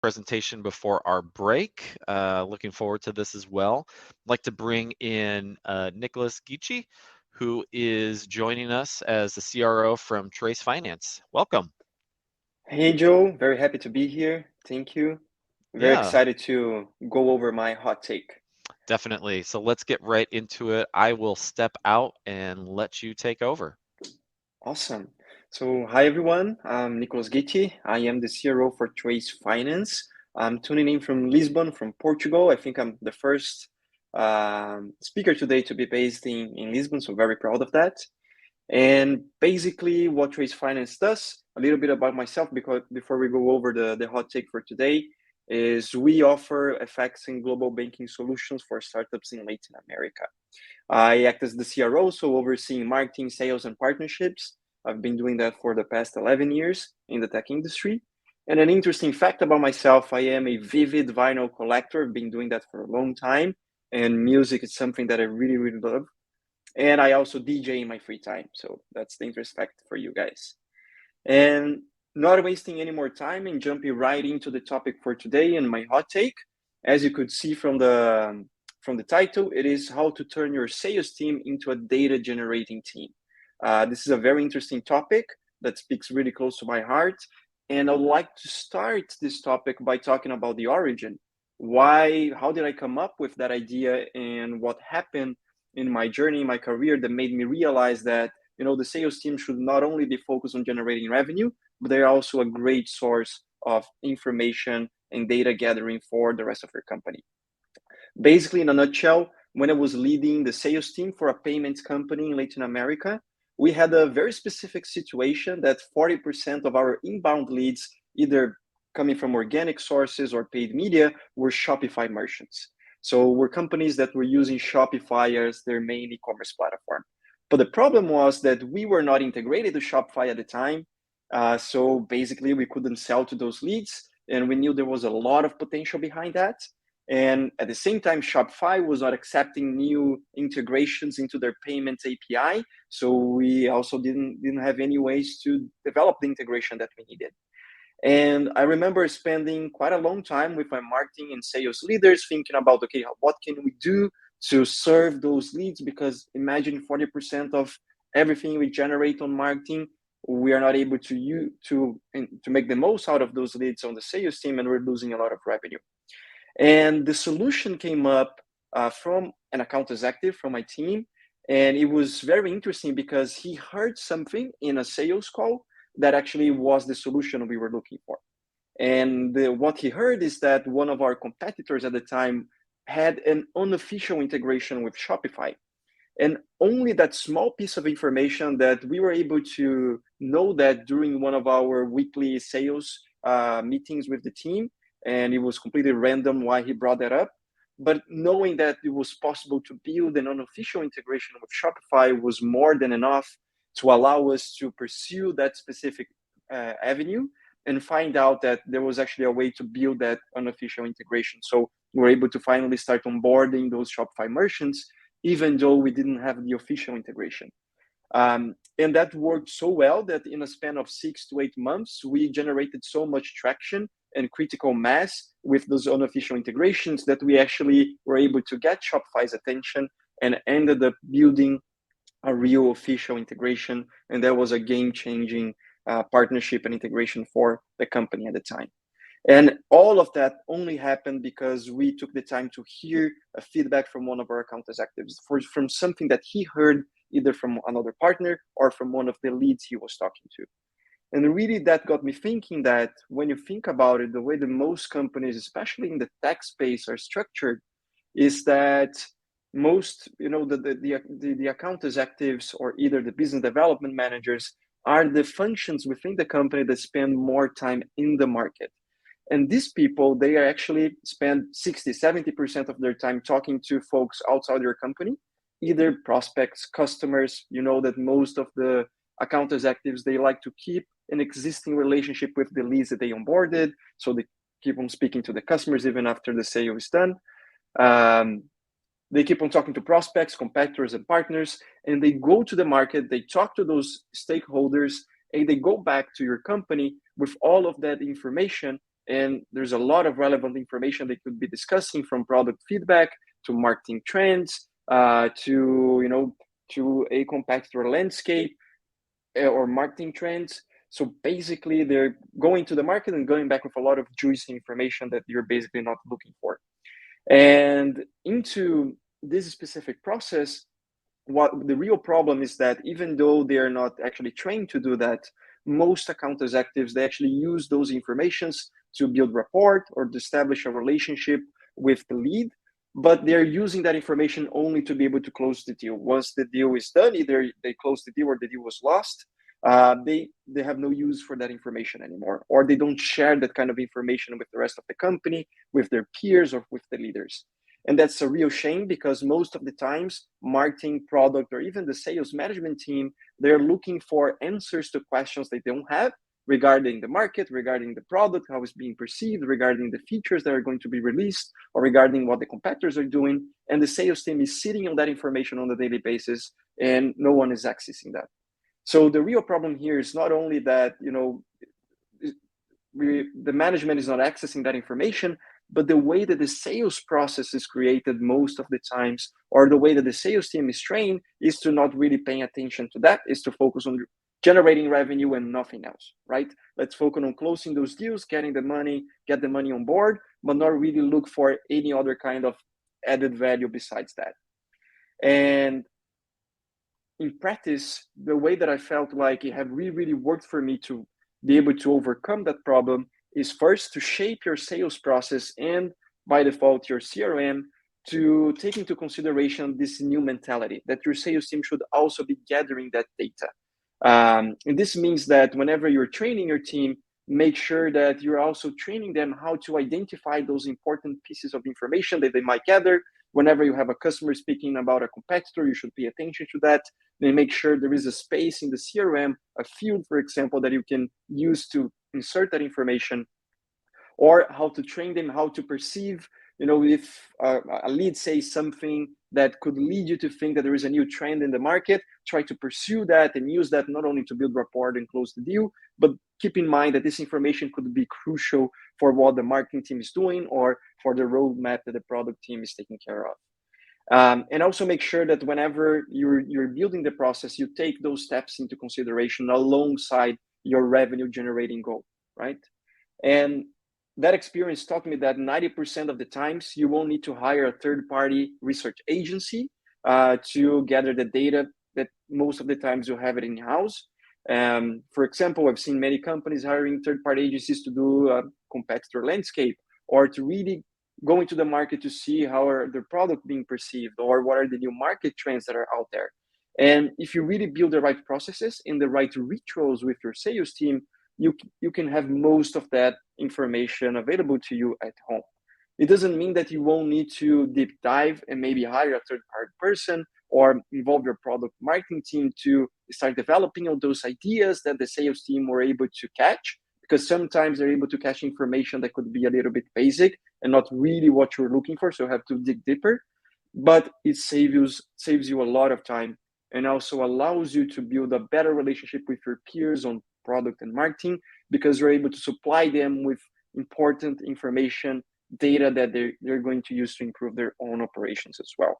presentation before our break. Looking forward to this as well. I'd like to bring in Nicholas Ghitti, who is joining us as the CRO from Trace Finance. Welcome. Hey Joe, very happy to be here. Thank you. Very Yeah, excited to go over my hot take. definitely. So let's get right into it. I will step out and let you take over. Awesome. So, hi everyone. I'm Nicholas Ghitti. I am the CRO for Trace Finance. I'm tuning in from Lisbon, from Portugal. I think I'm the first speaker today to be based in Lisbon, so very proud of that. And basically, what Trace Finance does, a little bit about myself, because before we go over the hot take for today, is we offer FX and global banking solutions for startups in Latin America. I act as the CRO, so overseeing marketing, sales, and partnerships. I've been doing that for the past 11 years in the tech industry. And an interesting fact about myself, I am a vivid vinyl collector. I've been doing that for a long time. And music is something that I really, really love. And I also DJ in my free time. So that's the interest fact for you guys. And not wasting any more time and jumping right into the topic for today and my hot take. As you could see from the title, it is how to turn your sales team into a data generating team. This is a very interesting topic that speaks really close to my heart. And I'd like to start this topic by talking about the origin. How did I come up with that idea and what happened in my journey, in my career that made me realize that the sales team should not only be focused on generating revenue, but they're also a great source of information and data gathering for the rest of your company. Basically, in a nutshell, when I was leading the sales team for a payments company in Latin America, we had a very specific situation that 40% of our inbound leads, either coming from organic sources or paid media, were Shopify merchants. So were companies that were using Shopify as their main e-commerce platform. But the problem was that we were not integrated to Shopify at the time. So basically, we couldn't sell to those leads. And we knew there was a lot of potential behind that. And at the same time, Shopify was not accepting new integrations into their payments API. So we also didn't have any ways to develop the integration that we needed. And I remember spending quite a long time with my marketing and sales leaders thinking about, okay, what can we do to serve those leads? Because imagine 40% of everything we generate on marketing, we are not able to make the most out of those leads on the sales team, and we're losing a lot of revenue. And the solution came up from an account executive from my team. And it was very interesting because he heard something in a sales call that actually was the solution we were looking for. And what he heard is that one of our competitors at the time had an unofficial integration with Shopify. And only that small piece of information that we were able to know that during one of our weekly sales meetings with the team, and it was completely random why he brought that up. But knowing that it was possible to build an unofficial integration with Shopify was more than enough to allow us to pursue that specific avenue and find out that there was actually a way to build that unofficial integration. So we were able to finally start onboarding those Shopify merchants, even though we didn't have the official integration. And that worked so well that in a span of 6 to 8 months, we generated so much traction and critical mass with those unofficial integrations that we actually were able to get Shopify's attention and ended up building a real official integration. And that was a game-changing partnership and integration for the company at the time. And all of that only happened because we took the time to hear a feedback from one of our account executives from something that he heard either from another partner or from one of the leads he was talking to. And really that got me thinking that when you think about it, the way that most companies, especially in the tech space, are structured is that most, the account executives or either the business development managers are the functions within the company that spend more time in the market. And these people, they actually spend 60, 70% of their time talking to folks outside their company, either prospects, customers. You know that most of the account executives, they like to keep an existing relationship with the leads that they onboarded. So they keep on speaking to the customers even after the sale is done. They keep on talking to prospects, competitors, and partners, and they go to the market, they talk to those stakeholders, and they go back to your company with all of that information And there's a lot of relevant information they could be discussing, from product feedback to marketing trends, to a competitor landscape, or marketing trends. So basically, they're going to the market and going back with a lot of juicy information that you're basically not looking for. And into this specific process, what the real problem is that even though they are not actually trained to do that, most account executives, they actually use those informations to build rapport or to establish a relationship with the lead, but they're using that information only to be able to close the deal. Once the deal is done, either they close the deal or the deal was lost, they have no use for that information anymore, or they don't share that kind of information with the rest of the company, with their peers, or with the leaders. And that's a real shame, because most of the times, marketing, product, or even the sales management team, they're looking for answers to questions they don't have regarding the market, regarding the product, how it's being perceived, regarding the features that are going to be released, or regarding what the competitors are doing. And the sales team is sitting on that information on a daily basis, and no one is accessing that. So the real problem here is not only that, the management is not accessing that information, but the way that the sales process is created most of the times, or the way that the sales team is trained, is to not really paying attention to that, is to focus on generating revenue and nothing else, right? Let's focus on closing those deals, getting the money, get the money on board, but not really look for any other kind of added value besides that. And in practice, the way that I felt like it had really, really worked for me to be able to overcome that problem is first to shape your sales process, and by default, your CRM, to take into consideration this new mentality that your sales team should also be gathering that data. And this means that whenever you're training your team, make sure that you're also training them how to identify those important pieces of information that they might gather. Whenever you have a customer speaking about a competitor, you should pay attention to that. Then make sure there is a space in the CRM, a field, for example, that you can use to insert that information, or how to train them how to perceive, if a lead says something that could lead you to think that there is a new trend in the market, try to pursue that and use that not only to build rapport and close the deal, but keep in mind that this information could be crucial for what the marketing team is doing, or for the roadmap that the product team is taking care of. And also make sure that whenever you're building the process, you take those steps into consideration alongside your revenue generating goal, right? And that experience taught me that 90% of the times you won't need to hire a third party research agency to gather the data, that most of the times you have it in house. For example, I've seen many companies hiring third party agencies to do a competitor landscape, or to really go into the market to see how are their product being perceived, or what are the new market trends that are out there. And if you really build the right processes and the right rituals with your sales team, you can have most of that information available to you at home. It doesn't mean that you won't need to deep dive and maybe hire a third party person, or involve your product marketing team to start developing all those ideas that the sales team were able to catch, because sometimes they're able to catch information that could be a little bit basic and not really what you're looking for, so you have to dig deeper. But it saves you a lot of time, and also allows you to build a better relationship with your peers on product and marketing, because you're able to supply them with important information, data that they're going to use to improve their own operations as well.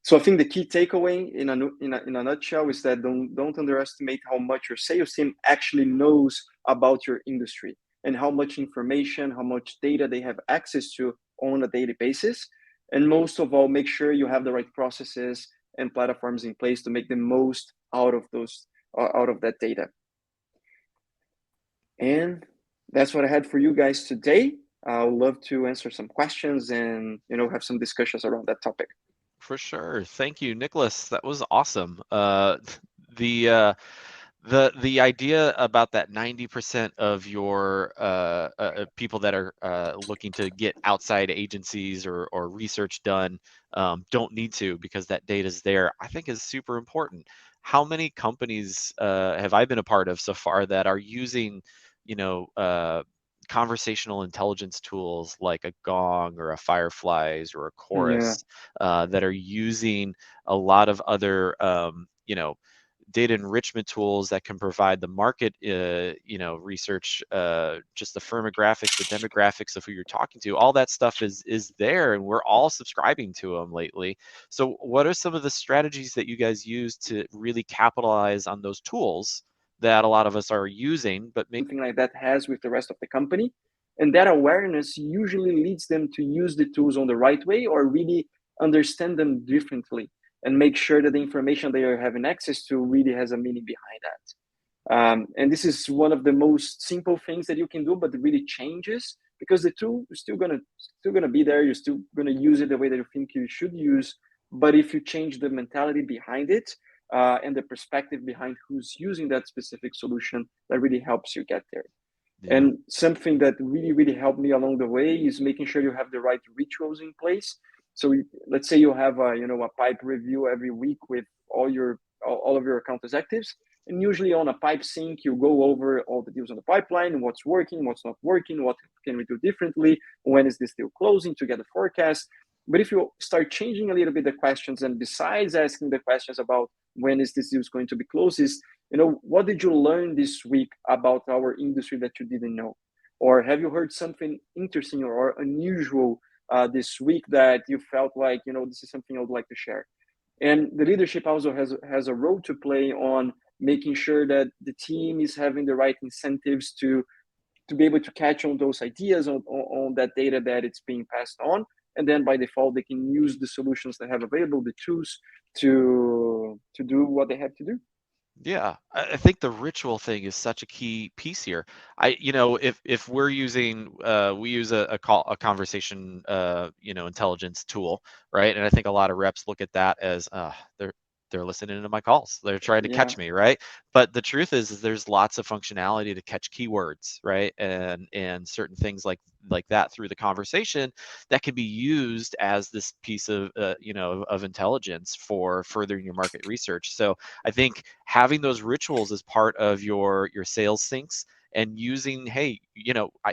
So I think the key takeaway in a nutshell is that don't underestimate how much your sales team actually knows about your industry, and how much information, how much data they have access to on a daily basis. And most of all, make sure you have the right processes and platforms in place to make the most out of that data. And that's what I had for you guys today. I would love to answer some questions and have some discussions around that topic. For sure. Thank you, Nicholas. That was awesome. The uh, the idea about that 90% of your people that are looking to get outside agencies or research done don't need to, because that data is there, I think is super important. How many companies have I been a part of so far that are using, you know, conversational intelligence tools like a Gong or a Fireflies or a Yeah. Chorus that are using a lot of other, data enrichment tools that can provide the market, research, just the firmographics, the demographics of who you're talking to. All that stuff is there, and we're all subscribing to them lately. So, what are some of the strategies that you guys use to really capitalize on those tools that a lot of us are using, but maybe something like that has with the rest of the company. And that awareness usually leads them to use the tools on the right way or really understand them differently and make sure that the information they are having access to really has a meaning behind that. And this is one of the most simple things that you can do, but it really changes because the tool is still gonna be there. You're still gonna use it the way that you think you should use. But if you change the mentality behind it and the perspective behind who's using that specific solution, that really helps you get there. yeah, And something that really helped me along the way is making sure you have the right rituals in place. So let's say you have a pipe review every week with all of your account executives, and usually on a pipe sync you go over all the deals on the pipeline, what's working, what's not working, what can we do differently, when is this deal closing, to get a forecast. But if you start changing a little bit the questions, and besides asking the questions about when is this deal going to be closed, is what did you learn this week about our industry that you didn't know? Or have you heard something interesting or unusual this week that you felt like, this is something I would like to share? And the leadership also has a role to play on making sure that the team is having the right incentives to be able to catch on those ideas on that data that it's being passed on. And then by default, they can use the solutions they have available, the tools to do what they have to do. yeah, I think the ritual thing is such a key piece here. If we're using, we use a conversation, intelligence tool, right? And I think a lot of reps look at that as, they're listening to my calls. They're trying to Yeah, catch me, right? But the truth is there's lots of functionality to catch keywords, right? And certain things like that through the conversation that can be used as this piece of, of intelligence for furthering your market research. So I think having those rituals as part of your sales syncs and using, hey,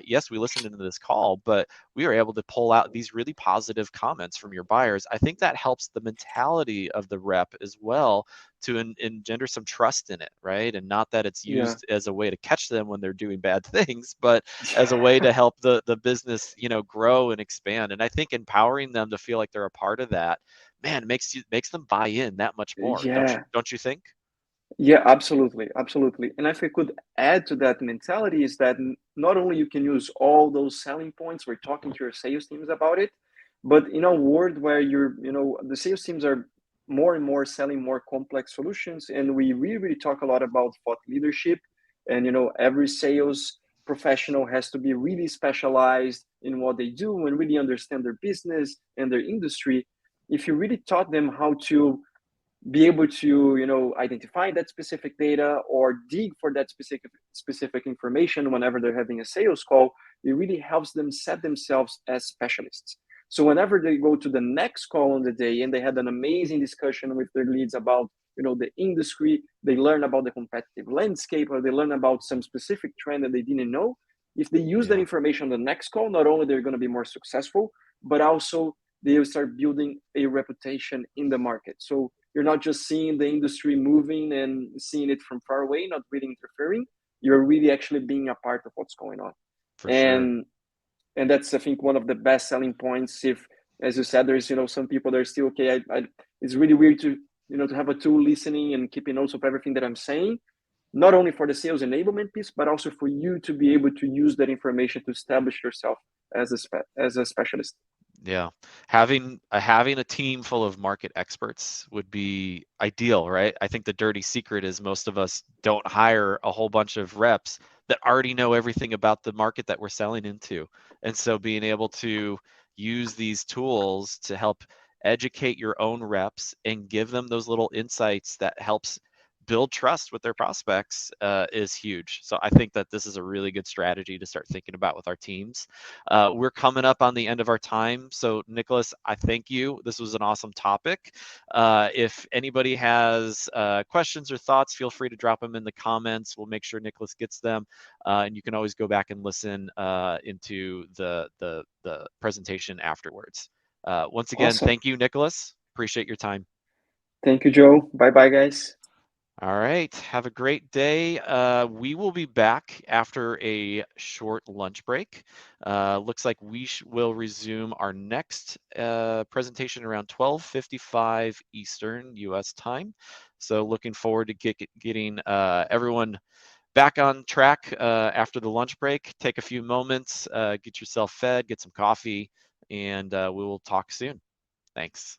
yes, we listened into this call, but we are able to pull out these really positive comments from your buyers. I think that helps the mentality of the rep as well to engender some trust in it, right? And not that it's yeah, used as a way to catch them when they're doing bad things, but as a way yeah, to help the business, grow and expand. And I think empowering them to feel like they're a part of that, man, makes them buy in that much more. Don't you yeah. don't you think? Yeah, absolutely, absolutely. And if I could add to that mentality is that not only you can use all those selling points, we're talking to your sales teams about it, but in a world where the sales teams are more and more selling more complex solutions, and we really talk a lot about thought leadership, and every sales professional has to be really specialized in what they do and really understand their business and their industry. If you really taught them how to be able to identify that specific data or dig for that specific information whenever they're having a sales call, it really helps them set themselves as specialists. So whenever they go to the next call on the day and they had an amazing discussion with their leads about the industry, they learn about the competitive landscape, or they learn about some specific trend that they didn't know. If they use that Yeah, information on the next call, not only they're going to be more successful, but also they will start building a reputation in the market. So you're not just seeing the industry moving and seeing it from far away, not really interfering. You're really actually being a part of what's going on. for sure. And that's, I think, one of the best selling points. If, as you said, there's some people that are still okay. It's really weird to have a tool listening and keeping notes of everything that I'm saying, not only for the sales enablement piece, but also for you to be able to use that information to establish yourself as a specialist. Yeah. Having a team full of market experts would be ideal, right? I think the dirty secret is most of us don't hire a whole bunch of reps that already know everything about the market that we're selling into. And so being able to use these tools to help educate your own reps and give them those little insights that helps build trust with their prospects is huge. So I think that this is a really good strategy to start thinking about with our teams. We're coming up on the end of our time. So, Nicholas, I thank you. This was an awesome topic. If anybody has questions or thoughts, feel free to drop them in the comments. We'll make sure Nicholas gets them. And you can always go back and listen into the presentation afterwards. Once again, Awesome. thank you, Nicholas. Appreciate your time. Thank you, Joe. Bye bye, guys. All right. Have a great day. We will be back after a short lunch break. Looks like we will resume our next presentation around 12:55 Eastern U.S. time. So looking forward to getting everyone back on track after the lunch break. Take a few moments, get yourself fed, get some coffee, and we will talk soon. Thanks.